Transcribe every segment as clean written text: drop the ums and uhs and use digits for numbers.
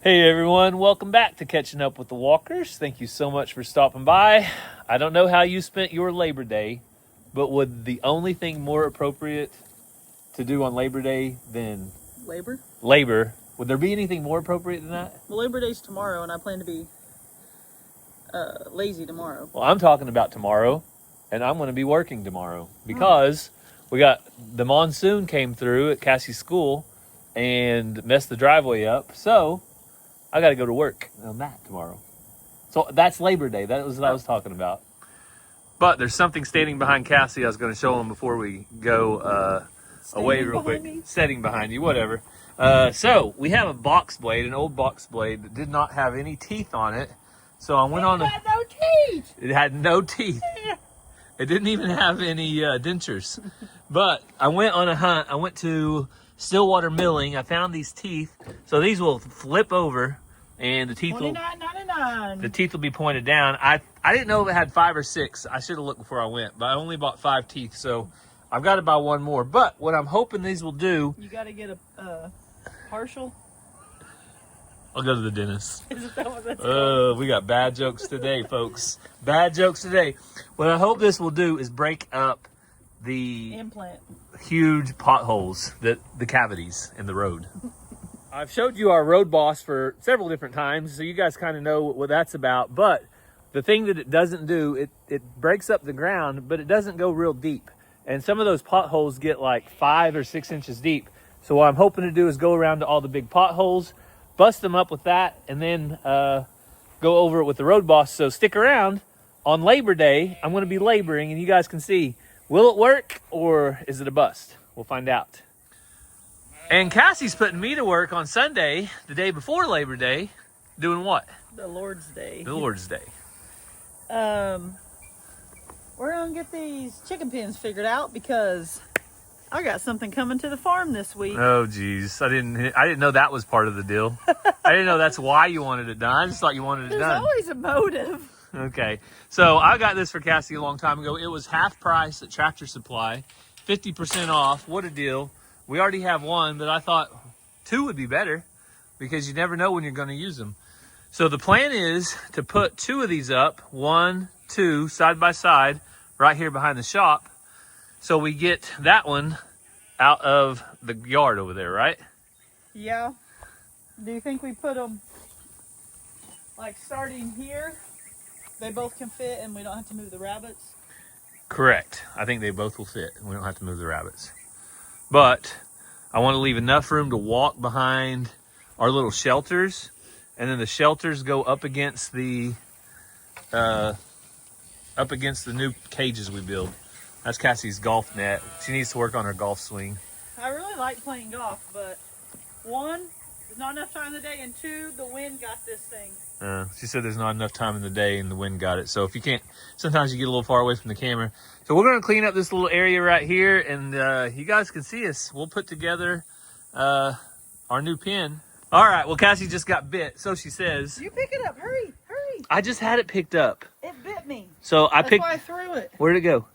Hey everyone, welcome back to Catching Up with the Walkers. Thank you so much for stopping by. I don't know how you spent your Labor Day, but would the only thing more appropriate to do on Labor Day than labor, would there be anything more appropriate than that? Well, Labor Day's tomorrow, and I plan to be lazy tomorrow. Well, I'm talking about tomorrow, and I'm going to be working tomorrow because we got the monsoon came through at Cassie's school and messed the driveway up. So I got to go to work on that tomorrow. So that's Labor Day. That was what I was talking about. But there's something standing behind Cassie I was going to show them before we go away real quick. Setting behind you, whatever. So we have a box blade, an old box blade that did not have any teeth on it. So I went on. It had no teeth. It had no teeth. It didn't even have any dentures. But I went on a hunt. I went to Stillwater Milling. I found these teeth. So these will flip over, and the teeth $29.99. the teeth will be pointed down. I didn't know if it had 5 or 6. I should have looked before I went, but I only bought 5 teeth, so I've got to buy one more. But what I'm hoping these will do, You got to get a partial. I'll go to the dentist. Is that what that's called? We got bad jokes today, folks. Bad jokes today. What I hope this will do is break up the Implant. huge potholes, the cavities in the road. I've showed you our road boss for several different times, so you guys kind of know what that's about. But the thing that it doesn't do, it breaks up the ground, but it doesn't go real deep. And some of those potholes get like 5 or 6 inches deep. So what I'm hoping to do is go around to all the big potholes, bust them up with that, and then go over it with the road boss. So stick around. On Labor Day, I'm going to be laboring, and you guys can see, will it work or is it a bust? We'll find out. And Cassie's putting me to work on Sunday, the day before Labor Day, doing what? The Lord's Day. The Lord's Day. We're going to get these chicken pens figured out because I got something coming to the farm this week. Oh, geez. I didn't know that was part of the deal. I didn't know that's why you wanted it done. I just thought you wanted it There's done. always a motive. Okay. So I got this for Cassie a long time ago. It was half price at Tractor Supply, 50% off. What a deal. We already have one, but I thought 2 would be better because you never know when you're going to use them. So the plan is to put 2 of these up, 1, 2, side by side, right here behind the shop. So we get that one out of the yard over there, right? Yeah. Do you think we put them like starting here? They both can fit and we don't have to move the rabbits? Correct. I think they both will fit. We don't have to move the rabbits. But I want to leave enough room to walk behind our little shelters, and then the shelters go up against the new cages we build. That's Cassie's golf net. She needs to work on her golf swing. I really like playing golf, but 1, there's not enough time in the day, and 2, the wind got this thing. She said there's not enough time in the day and the wind got it. So if you can't, sometimes you get a little far away from the camera. So we're going to clean up this little area right here, and you guys can see us. We'll put together our new pen. All right, well, Cassie just got bit, so she says. You pick it up. Hurry, hurry. I just had it picked up. It bit me. So That's why I threw it Where'd it go?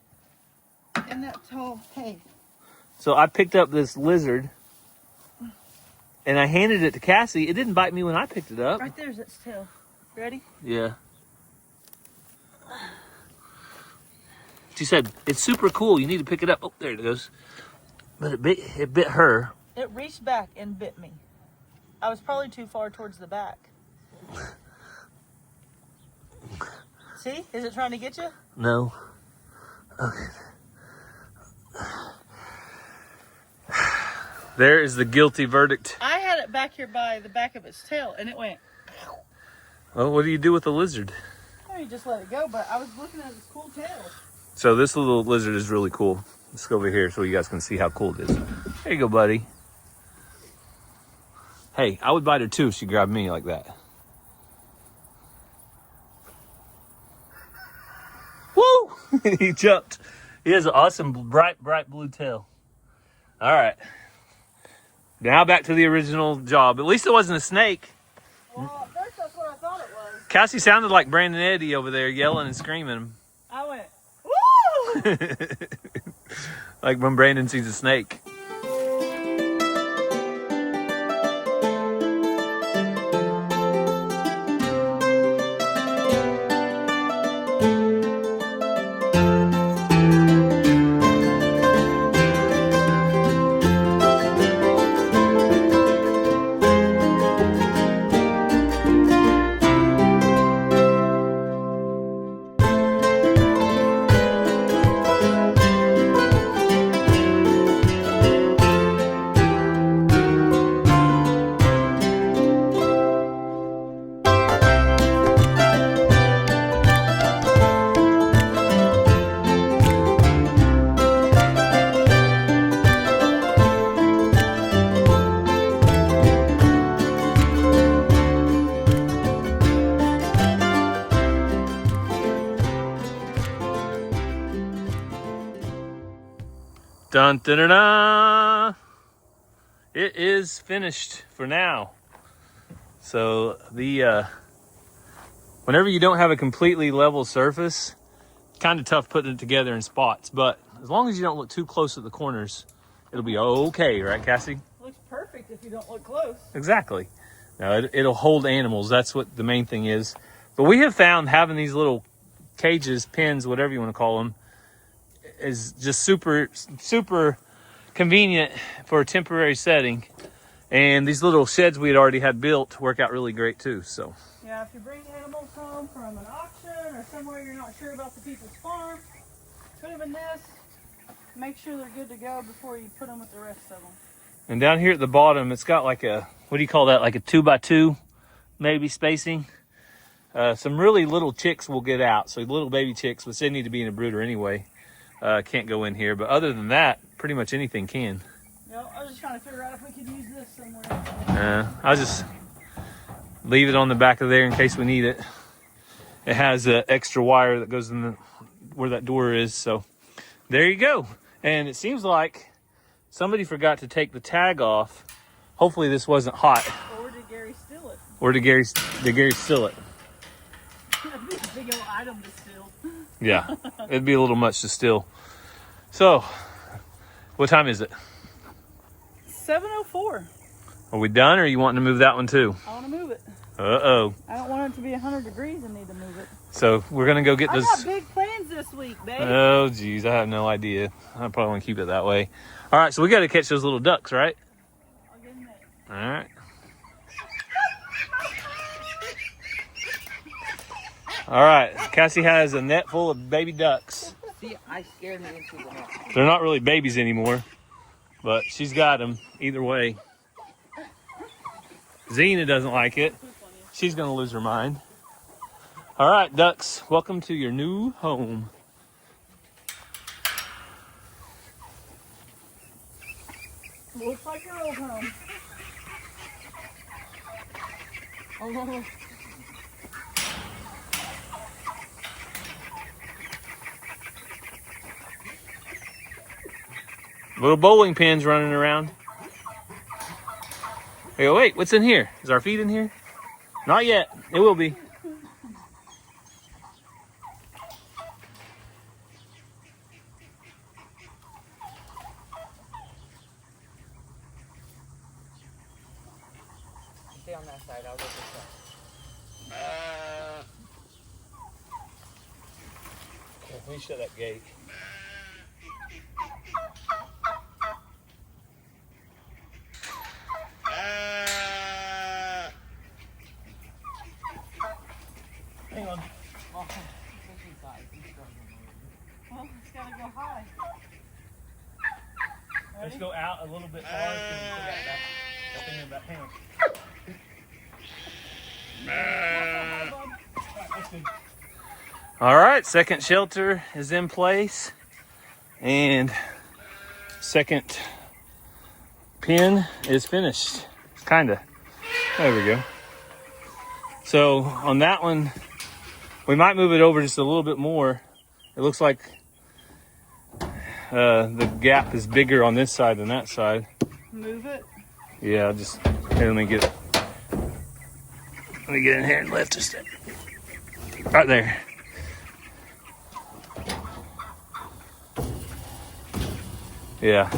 in that tall hay. So I picked up this lizard, and I handed it to Cassie. It didn't bite me when I picked it up. Right there's its tail. Ready? Yeah. She said, it's super cool. You need to pick it up. Oh, there it goes. But it bit her. It reached back and bit me. I was probably too far towards the back. See? Is it trying to get you? No. Okay. There is the guilty verdict. I had it back here by the back of its tail, and it went. Well, what do you do with the lizard? Oh, you just let it go, but I was looking at its cool tail. So this little lizard is really cool. Let's go over here so you guys can see how cool it is. There you go, buddy. Hey, I would bite her too if she grabbed me like that. Woo! He jumped. He has an awesome bright blue tail. All right. Now back to the original job. At least it wasn't a snake. Well, at first that's what I thought it was. Cassie sounded like Brandon Eddy over there yelling and screaming. I went, woo! Like when Brandon sees a snake. Dun, dun, dun, dun. It is finished for now. So whenever you don't have a completely level surface, kind of tough putting it together in spots. But as long as you don't look too close at the corners, it'll be okay, right, Cassie? Looks perfect if you don't look close. Exactly. Now it'll hold animals. That's what the main thing is. But we have found having these little cages, pens, whatever you want to call them, is just super, super convenient for a temporary setting. And these little sheds we had already had built work out really great too. So yeah, if you bring animals home from an auction or somewhere you're not sure about the people's farm, put them in this. Make sure they're good to go before you put them with the rest of them. And down here at the bottom, it's got like a, what do you call that? Like a 2x2 maybe spacing. Some really little chicks will get out. So little baby chicks, which they need to be in a brooder anyway, can't go in here. But other than that, pretty much anything can. No, I was just trying to figure out if we could use this somewhere. I'll just leave it on the back of there in case we need it. It has an extra wire that goes in where that door is. So there you go. And it seems like somebody forgot to take the tag off. Hopefully this wasn't hot. Or did Gary steal it? Or did Gary steal it? That'd be a big old item to steal. Yeah, it'd be a little much to steal. So, what time is it? 7:04. Are we done, or are you wanting to move that one too? I want to move it. Uh-oh. I don't want it to be 100 degrees and need to move it. So we're gonna go get I this. got big plans this week, babe. Oh, geez, I have no idea. I probably want to keep it that way. All right, so we got to catch those little ducks, right? I'll get in there. All right. All right, Cassie has a net full of baby ducks. See, I scared me into the net. They're not really babies anymore, but she's got them either way. Xena doesn't like it. She's gonna lose her mind. All right, ducks, welcome to your new home. Looks like your old home. Oh, Little bowling pins running around. Hey, wait, what's in here? Is our feed in here? Not yet. It will be. Stay on that side. I'll look this up. Okay, let me shut that gate. Hang on. well, it's got to go high. Let's go out a little bit farther. That thing in the back. Hang on. That's good. All right, second shelter is in place, and second pen is finished. Kinda. There we go. So on that one, we might move it over just a little bit more. It looks like the gap is bigger on this side than that side. Move it. Yeah, just here, let me get in here and lift a step. Right there. Yeah.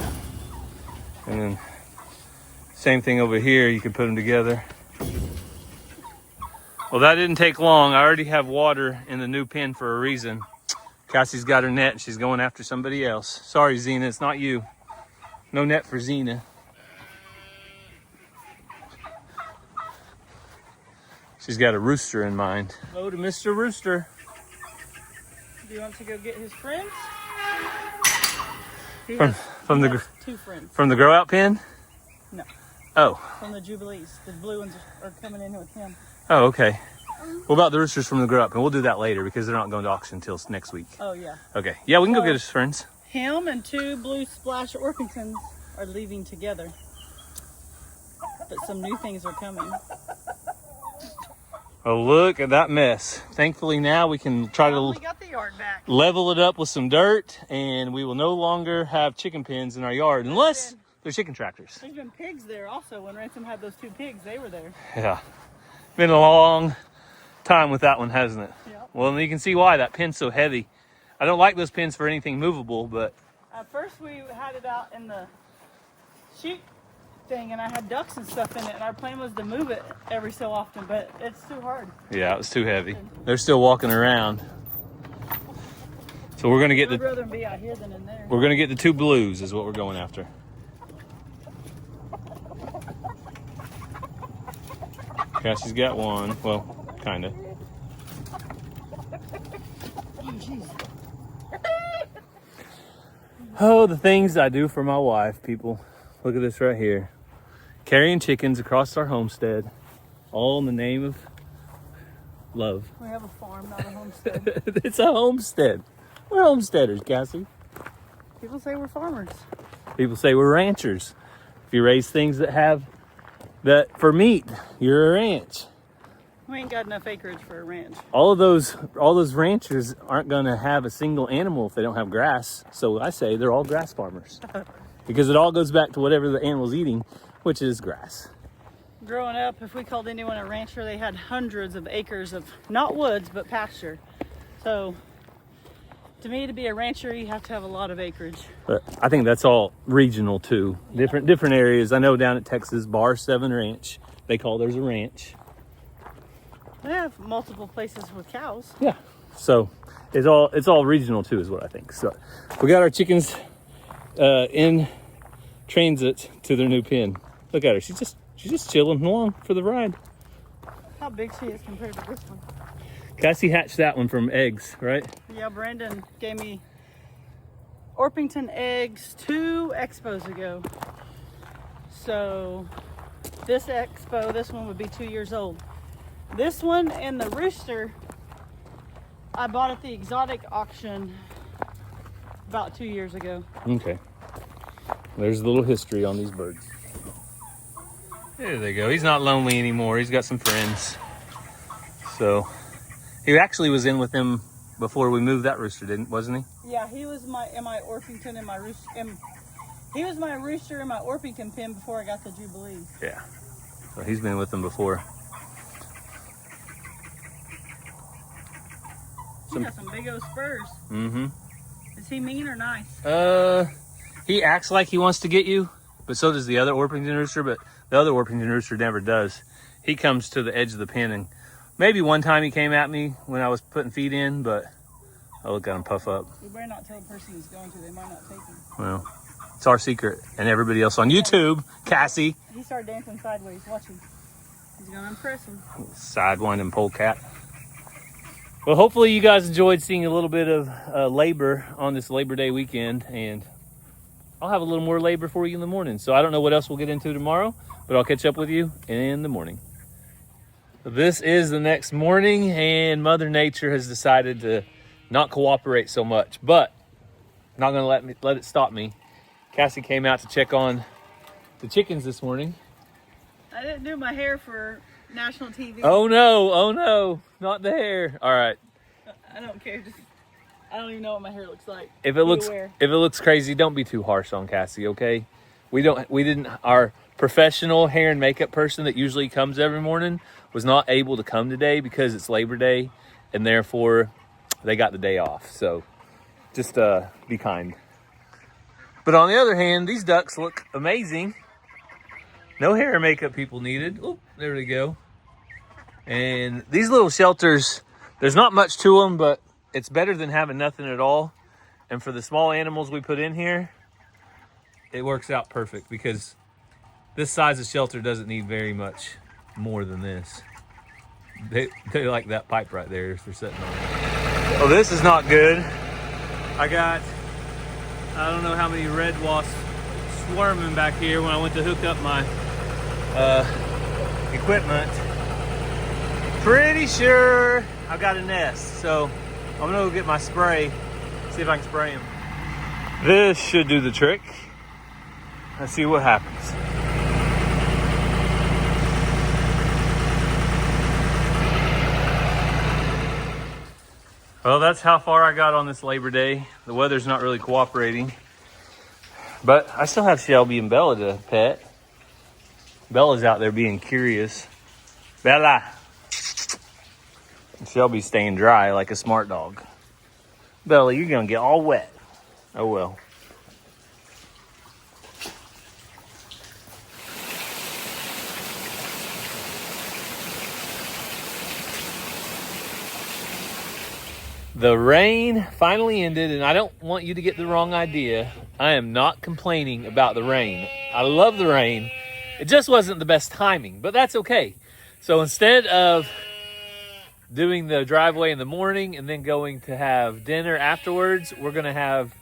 And then same thing over here, you can put them together. Well, that didn't take long. I already have water in the new pen for a reason. Cassie's got her net and she's going after somebody else. Sorry, Xena, it's not you. No net for Xena. She's got a rooster in mind. Hello to Mr. Rooster. Do you want to go get his friends? From He the has two friends. from the grow out pen? No, Oh. from the Jubilees. The blue ones are coming in with him. Oh, okay. What about the roosters from the grow up? And we'll do that later because they're not going to auction until next week. Oh yeah. Okay. Yeah, we can go get his friends. Him and two blue splash Orpingtons are leaving together. But some new things are coming. Oh, look at that mess. Thankfully now we can try We to... got the yard back. level it up with some dirt, and we will no longer have chicken pens in our yard unless they're chicken tractors. There's been pigs there also. When Ransom had those 2 pigs, they were there. Yeah. Been a long time with that one, hasn't it? Yep. Well, and you can see why that pen's so heavy. I don't like those pens for anything movable, but At first we had it out in the sheep thing, and I had ducks and stuff in it, and our plan was to move it every so often, but it's too hard. yeah, it was too heavy. They're still walking around. So we're gonna get I'd rather them be out here than in there. we're gonna get the 2 blues is what we're going after. Cassie's got one. Well, kinda. Oh, the things I do for my wife, people. Look at this right here. Carrying chickens across our homestead, all in the name of love. We have a farm, not a homestead. It's a homestead. We're homesteaders, Cassie. People say we're farmers. People say we're ranchers. If you raise things that for meat, you're a ranch. We ain't got enough acreage for a ranch. All those ranchers aren't going to have a single animal if they don't have grass. So I say they're all grass farmers. Because it all goes back to whatever the animal's eating, which is grass. Growing up, if we called anyone a rancher, they had hundreds of acres of, not woods, but pasture. So, to me, to be a rancher, you have to have a lot of acreage. But I think that's all regional too. Different areas. I know down at Texas, Bar 7 Ranch, they call theirs a ranch. They have multiple places with cows. Yeah. So it's all regional too, is what I think. So we got our chickens in transit to their new pen. Look at her. She's just chilling along for the ride. How big she is compared to this one. Cassie hatched that one from eggs, right? Yeah, Brandon gave me Orpington eggs 2 expos ago. So this one would be 2 years old. This one and the rooster, I bought at the exotic auction about 2 years ago. Okay. There's a little history on these birds. There they go. He's not lonely anymore. He's got some friends. So he actually was in with them before we moved that rooster, wasn't he? Yeah, he was in my Orpington and my rooster. He was my rooster in my Orpington pen before I got the Jubilee. Yeah. So he's been with them before. He got some big old spurs. Mm-hmm. Is he mean or nice? He acts like he wants to get you, but so does the other Orpington rooster, but the other Orpington rooster never does. He comes to the edge of the pen, and maybe one time he came at me when I was putting feed in, but I look at him puff up. We better not tell the person he's going to. They might not take him. Well, it's our secret, and everybody else on YouTube, Cassie. He started dancing sideways. Watch him. He's going to impress him. Sidewinding polecat. Well, hopefully you guys enjoyed seeing a little bit of labor on this Labor Day weekend, and I'll have a little more labor for you in the morning. So I don't know what else we'll get into tomorrow, but I'll catch up with you in the morning. So this is the next morning, and Mother Nature has decided to not cooperate so much, but not going to let it stop me. Cassie came out to check on the chickens this morning. I didn't do my hair for national TV. Oh no, not the hair. All right. I don't care. I don't even know what my hair looks like. If it looks crazy, don't be too harsh on Cassie, okay? Our professional hair and makeup person that usually comes every morning was not able to come today because it's Labor Day, and therefore they got the day off. So just be kind. But on the other hand, these ducks look amazing. No hair and makeup people needed. Oh, there we go. And these little shelters, there's not much to them, but it's better than having nothing at all. And for the small animals we put in here, it works out perfect because this size of shelter doesn't need very much more than this. They like that pipe right there if they're sitting on it. Oh, this is not good. I don't know how many red wasps swarming back here when I went to hook up my equipment. Pretty sure I got a nest, so I'm gonna go get my spray, see if I can spray them. This should do the trick. Let's see what happens. Well, that's how far I got on this Labor Day. The weather's not really cooperating. But I still have Shelby and Bella to pet. Bella's out there being curious. Bella! And Shelby's staying dry like a smart dog. Bella, you're gonna get all wet. Oh well. The rain finally ended, and I don't want you to get the wrong idea. I am not complaining about the rain. I love the rain. It just wasn't the best timing, but that's okay. So instead of doing the driveway in the morning and then going to have dinner afterwards, we're going to have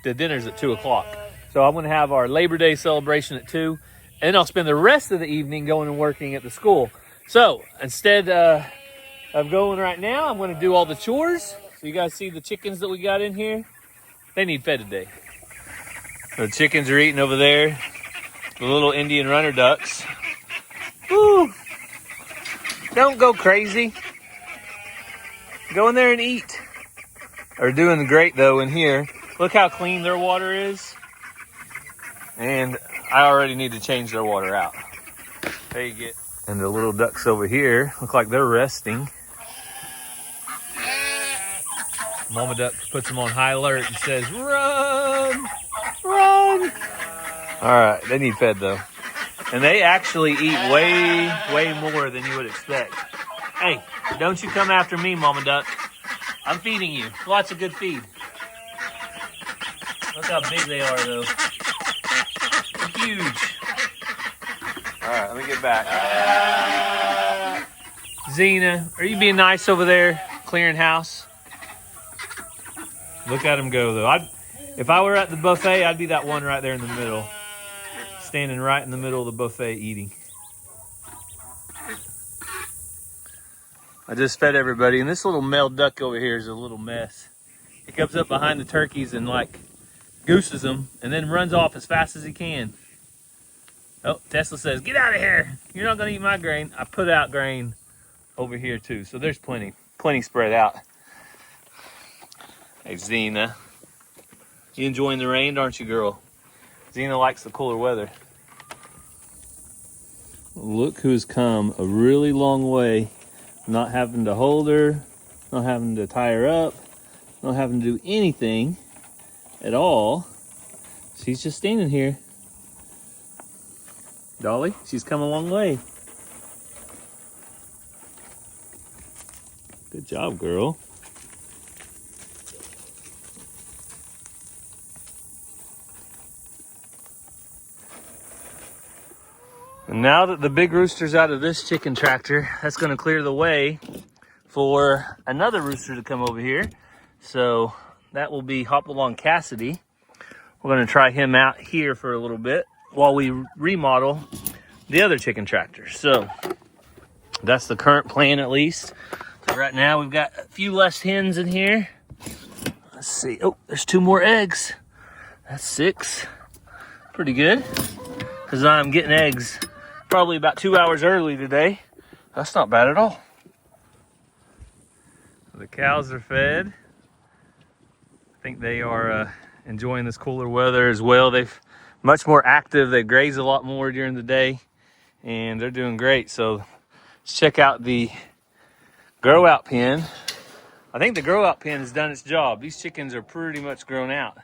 the dinners at 2 o'clock. So I'm going to have our Labor Day celebration at 2, and I'll spend the rest of the evening going and working at the school. So instead of going right now, I'm going to do all the chores. So you guys see the chickens that we got in here? They need fed today. The chickens are eating over there. The little Indian runner ducks. Woo! Don't go crazy. Go in there and eat. They're doing great though in here. Look how clean their water is. And I already need to change their water out. There you get. And the little ducks over here look like they're resting. Mama duck puts them on high alert and says, run, run. All right, they need fed though. And they actually eat way more than you would expect. Hey, don't you come after me, Mama duck. I'm feeding you. Lots of good feed. Look how big they are though. They're huge. All right, let me get back. Xena, are you being nice over there, clearing house? Look at him go, though. If I were at the buffet, I'd be that one right there in the middle. Standing right in the middle of the buffet eating. I just fed everybody, and this little male duck over here is a little mess. He comes up behind the turkeys and, like, gooses them, and then runs off as fast as he can. Oh, Tesla says, get out of here. You're not going to eat my grain. I put out grain over here, too, so there's plenty spread out. Hey, Xena. You enjoying the rain, aren't you, girl? Xena likes the cooler weather. Look who's come a really long way. Not having to hold her, not having to tie her up, not having to do anything at all. She's just standing here. Dolly, she's come a long way. Good job, girl. And now that the big rooster's out of this chicken tractor, that's going to clear the way for another rooster to come over here. So that will be Hopalong Cassidy. We're going to try him out here for a little bit while we remodel the other chicken tractor. So that's the current plan, at least. So right now we've got a few less hens in here. Let's see. Oh, there's 2 more eggs. That's 6. Pretty good. Because I'm getting eggs probably about 2 hours early today. That's not bad at all. The cows are fed. I think they are enjoying this cooler weather as well. They've much more active. They graze a lot more during the day, and they're doing great. So let's check out the grow out pen. I think the grow out pen has done its job. These chickens are pretty much grown out.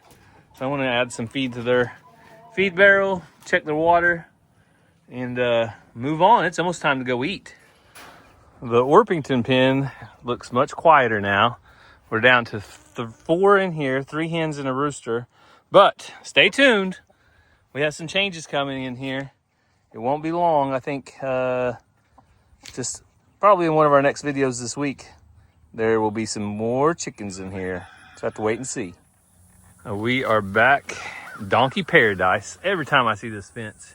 So I want to add some feed to their feed barrel, check their water, and move on. It's almost time to go eat. The Orpington pen looks much quieter now. We're down to 4 in here, 3 hens and a rooster. But stay tuned. We have some changes coming in here. It won't be long. I think just probably in one of our next videos this week, there will be some more chickens in here. So have to wait and see. We are back. Donkey paradise. Every time I see this fence,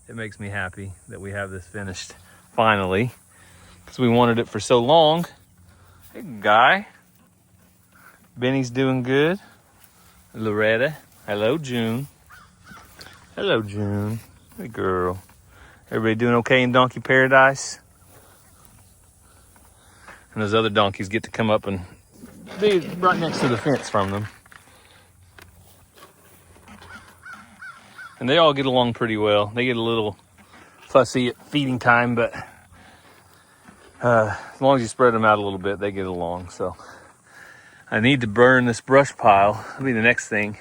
it makes me happy that we have this finished finally, because we wanted it for so long. Hey, Guy. Benny's doing good. Loretta. Hello, June. Hello, June. Hey, girl. Everybody doing okay in donkey paradise? And those other donkeys get to come up and Be right next to the fence from them. And they all get along pretty well. They get a little fussy at feeding time, but as long as you spread them out a little bit, they get along. So I need to burn this brush pile. That'll be the next thing.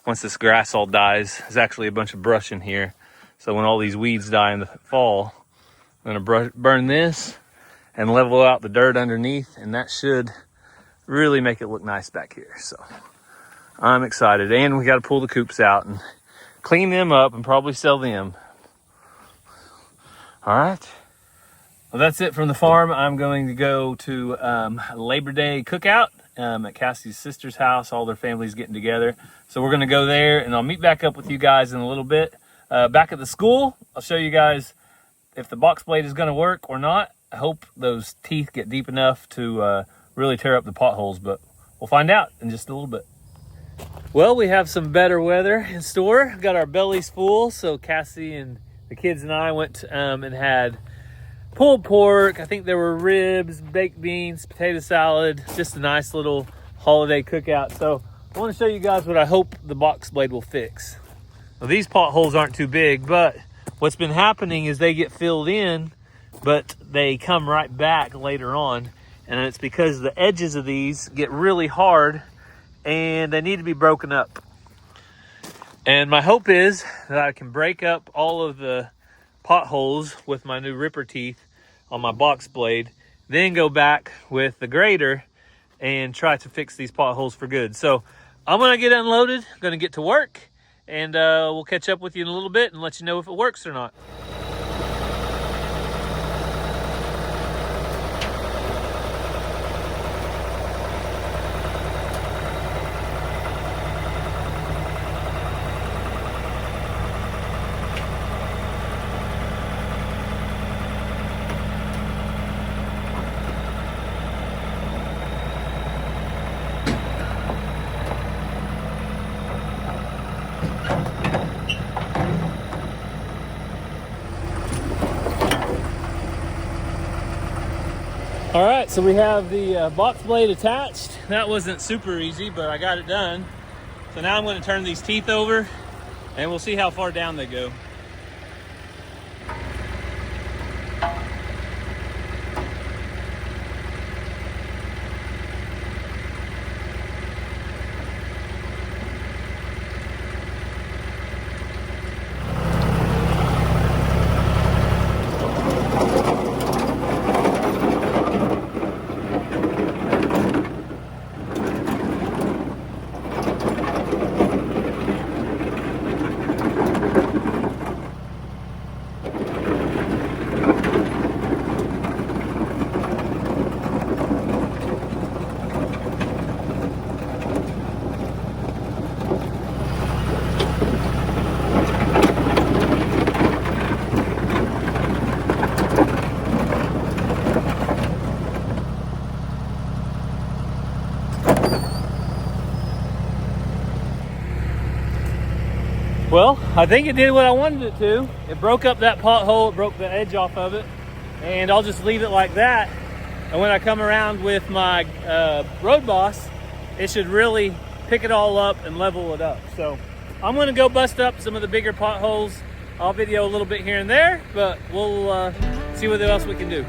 Once this grass all dies, there's actually a bunch of brush in here. So when all these weeds die in the fall, I'm gonna burn this and level out the dirt underneath, and that should really make it look nice back here. So I'm excited. And we gotta pull the coops out and clean them up and probably sell them. All right. Well, that's it from the farm. I'm going to go to Labor Day cookout at Cassie's sister's house. All their family's getting together. So we're going to go there, and I'll meet back up with you guys in a little bit. Back at the school, I'll show you guys if the box blade is going to work or not. I hope those teeth get deep enough to really tear up the potholes, but we'll find out in just a little bit. Well, we have some better weather in store. Got our bellies full, so Cassie and the kids and I went and had pulled pork. I think there were ribs, baked beans, potato salad, just a nice little holiday cookout. So I want to show you guys what I hope the box blade will fix. Well, these potholes aren't too big, but what's been happening is they get filled in, but they come right back later on. And it's because the edges of these get really hard and they need to be broken up. And my hope is that I can break up all of the potholes with my new ripper teeth on my box blade, then go back with the grader and try to fix these potholes for good. So I'm gonna get unloaded, gonna get to work, and we'll catch up with you in a little bit and let you know if it works or not. All right, so we have the box blade attached. That wasn't super easy, but I got it done. So now I'm going to turn these teeth over and we'll see how far down they go. Well, I think it did what I wanted it to. It broke up that pothole, it broke the edge off of it, and I'll just leave it like that. And when I come around with my road boss, it should really pick it all up and level it up. So I'm gonna go bust up some of the bigger potholes. I'll video a little bit here and there, but we'll see what else we can do.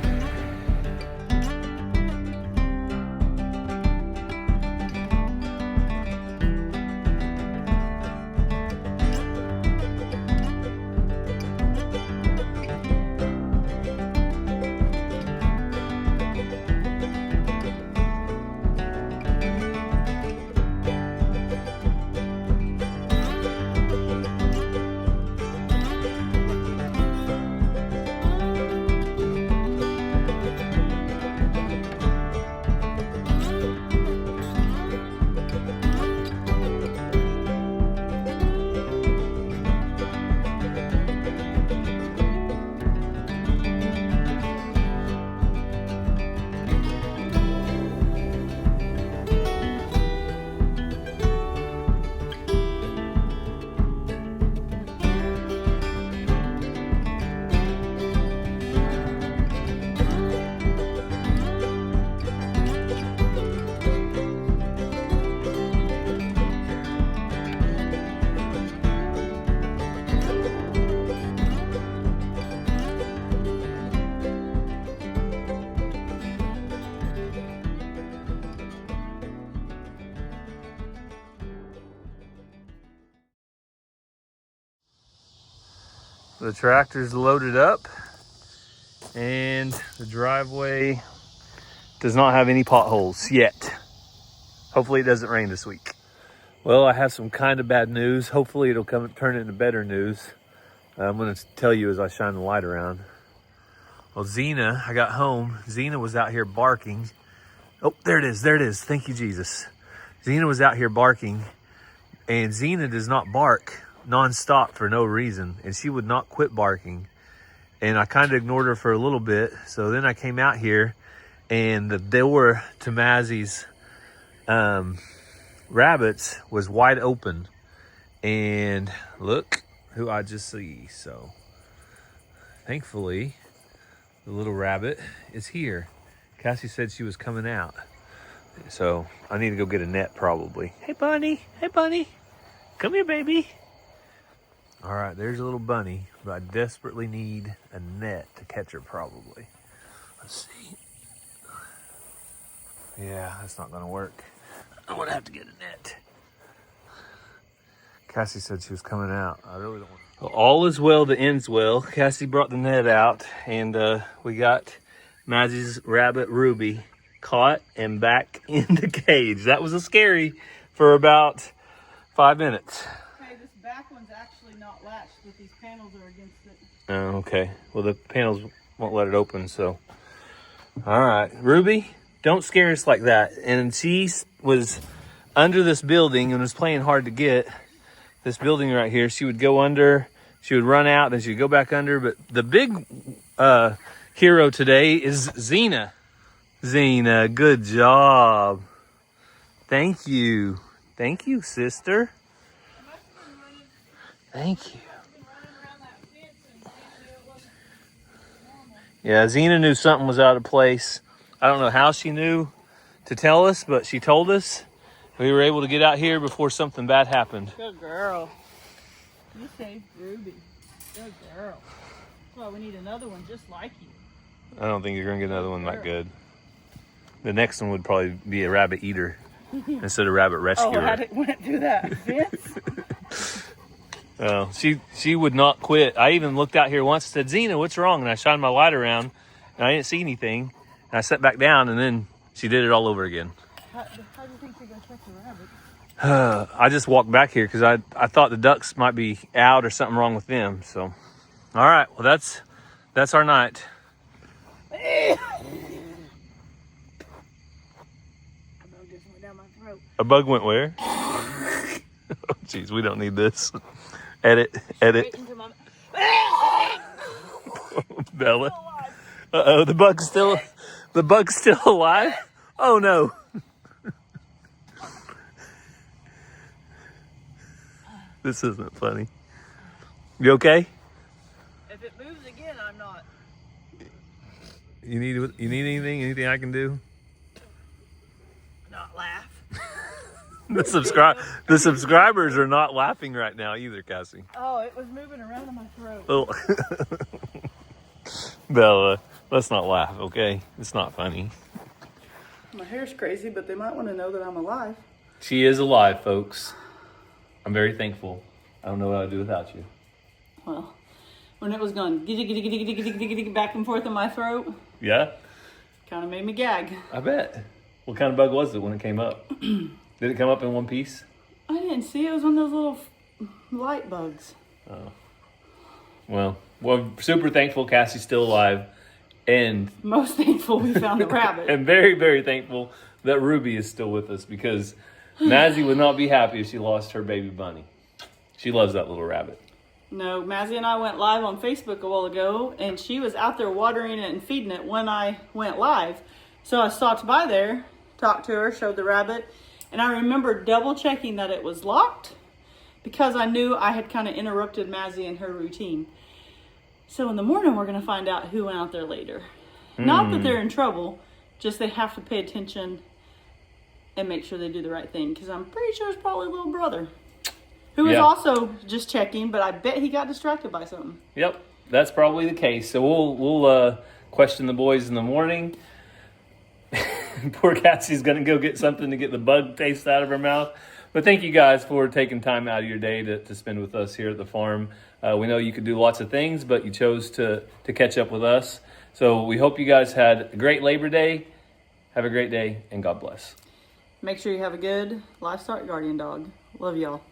The tractor's loaded up and the driveway does not have any potholes yet. Hopefully it doesn't rain this week. Well, I have some kind of bad news. Hopefully it'll turn into better news. I'm gonna tell you as I shine the light around. Well, Xena, I got home. Xena was out here barking. Oh, there it is, there it is. Thank you, Jesus. Xena was out here barking, and Xena does not bark nonstop for no reason, and she would not quit barking. And I kind of ignored her for a little bit. So then I came out here, and the door to Mazzie's rabbits was wide open. And look who I just see. So thankfully, the little rabbit is here. Cassie said she was coming out. So I need to go get a net probably. Hey, Bunny. Hey, Bunny. Come here, baby. All right, there's a little bunny, but I desperately need a net to catch her probably. Let's see. Yeah, that's not gonna work. I'm gonna have to get a net. Cassie said she was coming out. I really don't want to. Well, all is well that ends well. Cassie brought the net out, and we got Maggie's rabbit Ruby caught and back in the cage. That was a scary for about 5 minutes. Okay, this back one's actually not latched, but these panels are against it. Oh, okay. Well, the panels won't let it open, so. All right. Ruby, don't scare us like that. And she was under this building and was playing hard to get. This building right here, she would go under, she would run out, then she'd go back under. But the big hero today is Xena. Xena, good job. Thank you. Thank you, sister. Thank you. Yeah, Xena knew something was out of place. I don't know how she knew to tell us, but she told us. We were able to get out here before something bad happened. Good girl. You saved Ruby. Good girl. Well, we need another one just like you. I don't think you're going to get another one that good. The next one would probably be a rabbit eater instead of rabbit rescuer. Oh, it went through that fence? She would not quit. I even looked out here once and said, Xena, what's wrong? And I shined my light around and I didn't see anything. And I sat back down and then she did it all over again. How do you think you're going to check the rabbit? I just walked back here because I thought the ducks might be out or something wrong with them. So, all right. Well, that's our night. A bug went where? Oh, jeez, we don't need this. Edit. Bella. Uh-oh, the bug's still alive? Oh, no. This isn't funny. You okay? If it moves again, I'm not. You need anything? Anything I can do? Not laugh. The subscribers are not laughing right now either, Cassie. Oh, it was moving around in my throat. Oh. Bella, let's not laugh, okay? It's not funny. My hair's crazy, but they might want to know that I'm alive. She is alive, folks. I'm very thankful. I don't know what I'd do without you. Well, when it was going back and forth in my throat, Yeah? kind of made me gag. I bet. What kind of bug was it when it came up? Did it come up in one piece? I didn't see it. It was one of those little light bugs. Oh. Well, super thankful Cassie's still alive. And Most thankful we found the rabbit. and very, very thankful that Ruby is still with us because Mazzie would not be happy if she lost her baby bunny. She loves that little rabbit. No, Mazzie and I went live on Facebook a while ago, and she was out there watering it and feeding it when I went live. So I stopped by there, talked to her, showed the rabbit, and I remember double checking that it was locked because I knew I had kind of interrupted Mazzie in her routine. So in the morning, we're going to find out who went out there later. Not that they're in trouble, just they have to pay attention and make sure they do the right thing, because I'm pretty sure it's probably little brother who was also just checking, but I bet he got distracted by something. Yep, that's probably the case. So we'll question the boys in the morning. Poor Cassie's going to go get something to get the bug taste out of her mouth. But thank you guys for taking time out of your day to spend with us here at the farm. We know you could do lots of things, but you chose to catch up with us. So we hope you guys had a great Labor Day. Have a great day, and God bless. Make sure you have a good livestock guardian dog. Love y'all.